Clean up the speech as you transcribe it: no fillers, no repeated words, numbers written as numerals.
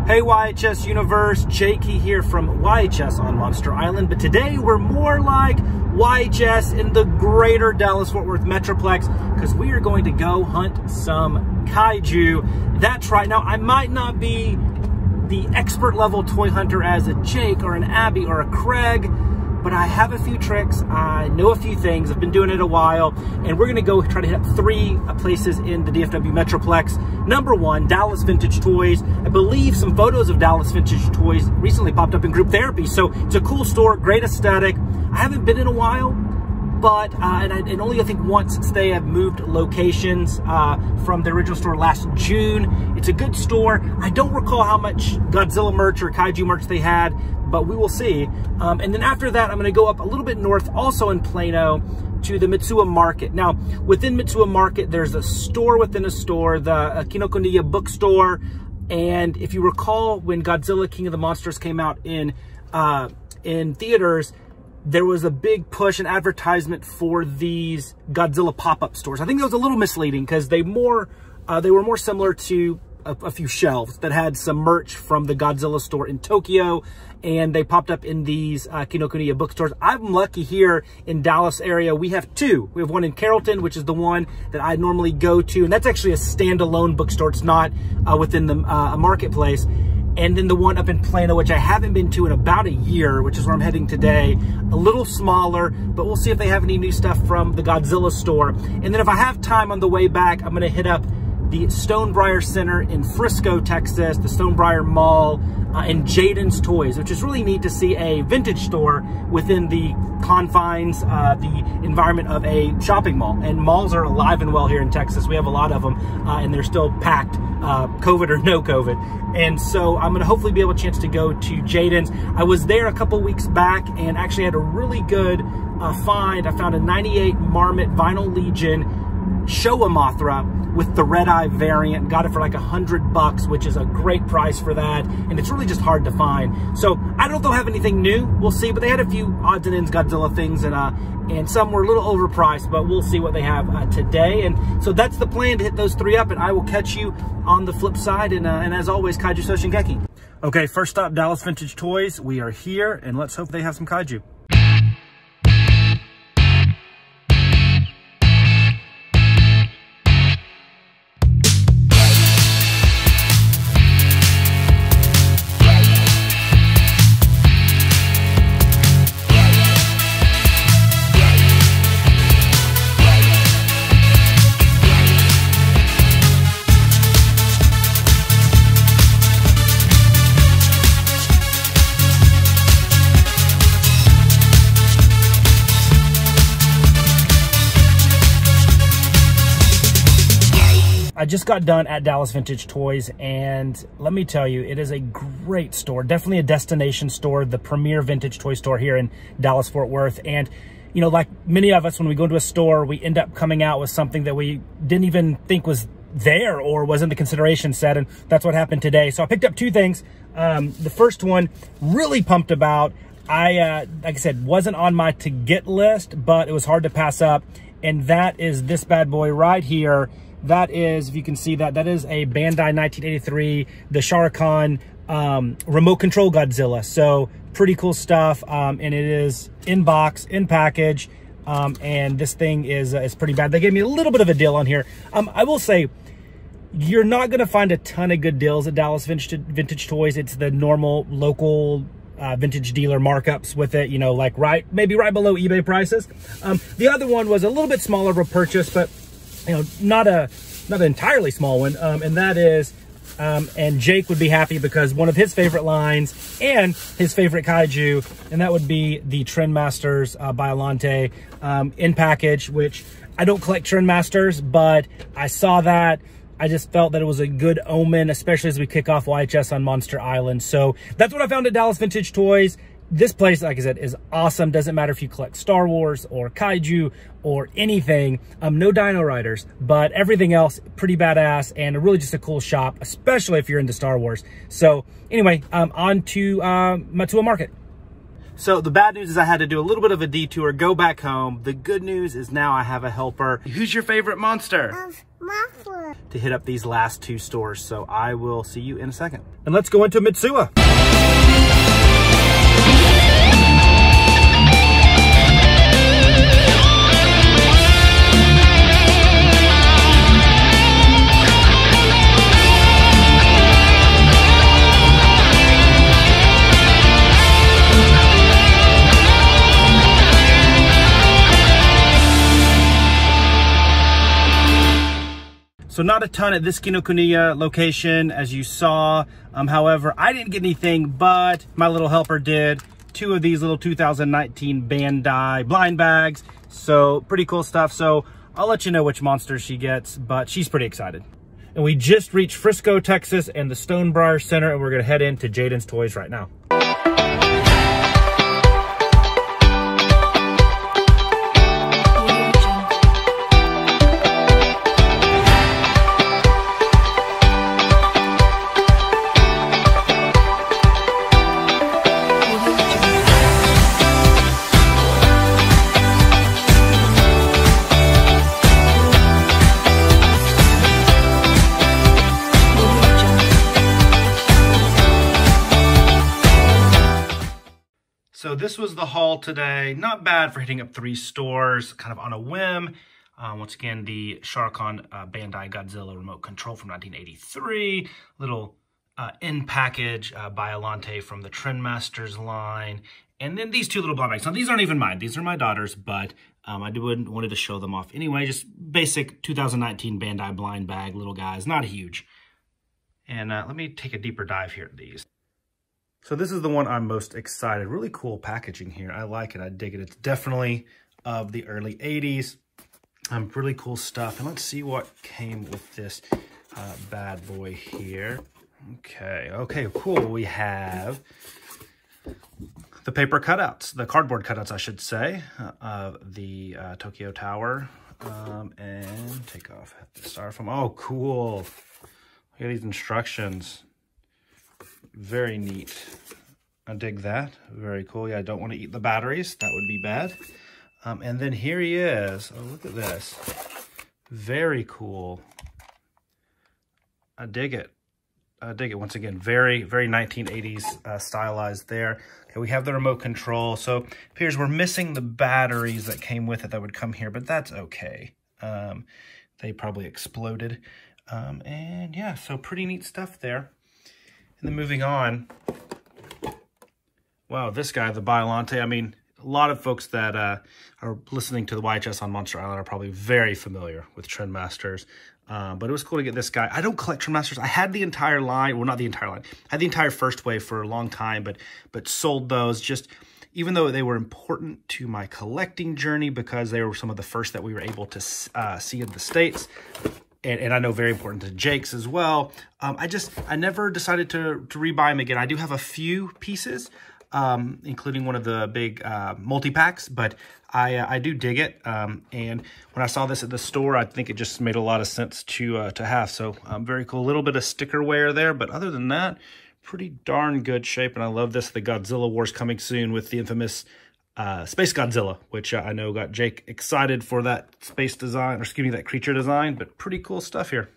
Hey YHS Universe, Jakey here from YHS on Monster Island, but today we're more like YHS in the greater Dallas-Fort Worth Metroplex because we are going to go hunt some Kaiju. That's right. Now, I might not be the expert level toy hunter as a Jake or an Abby or a Craig, but I have a few tricks. I know a few things. I've been doing it a while, and we're gonna go try to hit up 3 places in the DFW Metroplex. Number 1, Dallas Vintage Toys. I believe some photos of Dallas Vintage Toys recently popped up in group therapy, so it's a cool store, great aesthetic. I haven't been in a while, but, and only I think once since they have moved locations from the original store last June. It's a good store. I don't recall how much Godzilla merch or Kaiju merch they had, but we will see. And then after that, I'm gonna go up a little bit north, also in Plano, to the Matua Market. Now, within Matua Market, there's a store within a store, the Kinokuniya bookstore. And if you recall, when Godzilla King of the Monsters came out in theaters, there was a big push and advertisement for these Godzilla pop-up stores. I think that was a little misleading because they were more similar to a few shelves that had some merch from the Godzilla store in Tokyo, and they popped up in these Kinokuniya bookstores. I'm lucky here in Dallas area. We have 2. We have one in Carrollton, which is the one that I normally go to, and that's actually a standalone bookstore. It's not within the marketplace. And then the one up in Plano, which I haven't been to in about a year, which is where I'm heading today. A little smaller, but we'll see if they have any new stuff from the Godzilla store. And then if I have time on the way back, I'm gonna hit up the Stonebriar Center in Frisco, Texas, the Stonebriar Mall, and Jaydens Toys, which is really neat to see a vintage store within the confines, the environment of a shopping mall. And malls are alive and well here in Texas. We have a lot of them, and they're still packed, COVID or no COVID. And so I'm gonna hopefully be able to chance to go to Jaydens. I was there a couple weeks back and actually had a really good find. I found a 98 Marmot Vinyl Legion Showa Mothra with the red eye variant. Got it for like $100, which is a great price for that, and it's really just hard to find. So I don't know if they'll have anything new, we'll see, but they had a few odds and ends Godzilla things, and some were a little overpriced, but we'll see what they have today. And so that's the plan, to hit those 3 up, and I will catch you on the flip side. And as always, Kaiju Soshingeki. Okay, first stop, Dallas Vintage Toys. We are here, and let's hope they have some Kaiju. I just got done at Dallas Vintage Toys, and let me tell you, it is a great store. Definitely a destination store, the premier vintage toy store here in Dallas-Fort Worth. And, you know, like many of us, when we go into a store, we end up coming out with something that we didn't even think was there or was in the consideration set, and that's what happened today. So I picked up 2 things. The first one, really pumped about. Like I said, wasn't on my to-get list, but it was hard to pass up, and that is this bad boy right here. That is, if you can see that, that is a Bandai 1983, the Shah Khan remote control Godzilla. So pretty cool stuff, and it is in box, in package, and this thing is pretty bad. They gave me a little bit of a deal on here. I will say, you're not going to find a ton of good deals at Dallas Vintage Toys. It's the normal local vintage dealer markups with it, you know, like maybe right below eBay prices. The other one was a little bit smaller of a purchase, but you know, not an entirely small one, and that is, and Jake would be happy because one of his favorite lines and his favorite Kaiju, and that would be the Trendmasters by Alante in package, which I don't collect Trendmasters, but I saw that. I just felt that it was a good omen, especially as we kick off YHS on Monster Island. So that's what I found at Dallas Vintage Toys. This place, like I said, is awesome. Doesn't matter if you collect Star Wars or Kaiju or anything. No Dino Riders, but everything else pretty badass, and really just a cool shop, especially if you're into Star Wars. So anyway, on to Matua Market. So the bad news is I had to do a little bit of a detour, go back home. The good news is now I have a helper. Who's your favorite monster? Matua. To hit up these last 2 stores. So I will see you in a second. And let's go into Matua. So not a ton at this Kinokuniya location, as you saw. However, I didn't get anything, but my little helper did. 2 of these little 2019 Bandai blind bags. So pretty cool stuff. So I'll let you know which monster she gets, but she's pretty excited. And we just reached Frisco, Texas and the Stonebriar Center, and we're gonna head into Jaydens Toys right now. So this was the haul today. Not bad for hitting up 3 stores, kind of on a whim. Once again, the Sharkon Bandai Godzilla remote control from 1983. Little in-package Biollante from the Trendmasters line. And then these 2 little blind bags. Now, these aren't even mine. These are my daughter's, but I wanted to show them off anyway. Just basic 2019 Bandai blind bag, little guys. Not huge. And let me take a deeper dive here at these. So this is the one I'm most excited. Really cool packaging here. I like it. I dig it. It's definitely of the early 80s. Really cool stuff. And let's see what came with this bad boy here. Okay, cool. We have the paper cutouts, the cardboard cutouts, I should say, of the Tokyo Tower. And take off the styrofoam. Oh, cool. Look at these instructions. Very neat. I dig that. Very cool. Yeah, I don't want to eat the batteries. That would be bad. And then here he is. Oh, look at this. Very cool. I dig it. I dig it. Once again, very, very 1980s stylized there. Okay, we have the remote control. So it appears we're missing the batteries that came with it that would come here, but that's okay. They probably exploded. And yeah, so pretty neat stuff there. And then moving on, wow, this guy, the Biollante, I mean, a lot of folks that are listening to the YHS on Monster Island are probably very familiar with Trendmasters. But it was cool to get this guy. I don't collect Trendmasters. I had the entire line, well, not the entire line. I had the entire first wave for a long time, but sold those just, even though they were important to my collecting journey because they were some of the first that we were able to see in the States. And I know very important to Jake's as well. I never decided to rebuy them again. I do have a few pieces, including one of the big multi-packs, but I do dig it. And when I saw this at the store, I think it just made a lot of sense to have. So very cool. A little bit of sticker wear there, but other than that, pretty darn good shape. And I love this. The Godzilla Wars coming soon with the infamous Space Godzilla, which I know got Jake excited for that space design, or excuse me, that creature design, but pretty cool stuff here.